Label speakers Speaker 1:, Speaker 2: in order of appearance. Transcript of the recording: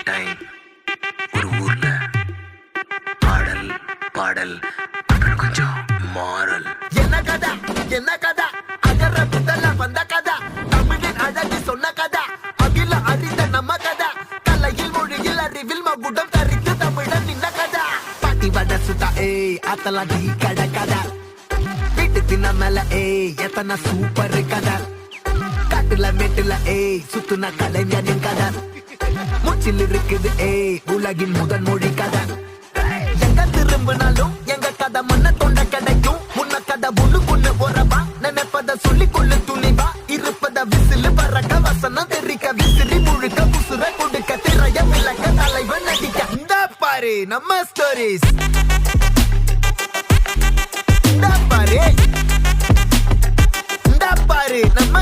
Speaker 1: Time ஒரு ஊர்ல பாடல் பாடல் அப்புறம் கொஞ்சம் மாறல்.
Speaker 2: என்ன கதை என்ன கதை அகர முதல்ல வந்த கதை தமிழின் அழகு சொன்ன கதை அகில அறிந்த நம்ம கதை கலையில் மொழியில் அறிவில் மகுடம் தரித்து தமிழன் நின்ன கதை பாட்டி வட சுத்தா அத்தலா டீ கடை கதை வீட்டு தின்ன மேல எத்தனை சூப்பர் கதை காட்டுல மேட்டுல சுத்துன கலைஞனின் கதை மூச்சில் இருக்குது உலகின் முதன் மொழி கதை எங்க திரும்பினாலும் எங்க கதை மண்ண தொண்ட கிடைக்கும் முன்ன கதை ஒண்ணு போறவா நினைப்பத சொல்லி கொள்ளு துணிவா இருப்பத விசிலு பறக்க வசனம் தெரிக்க விசிறி முழுக்க புசுர கொடுக்க திரைய விளக்க தலைவன் நடிக்க இந்த பாரு நம்ம ஸ்டோரிஸ் இந்த பாரு நம்ம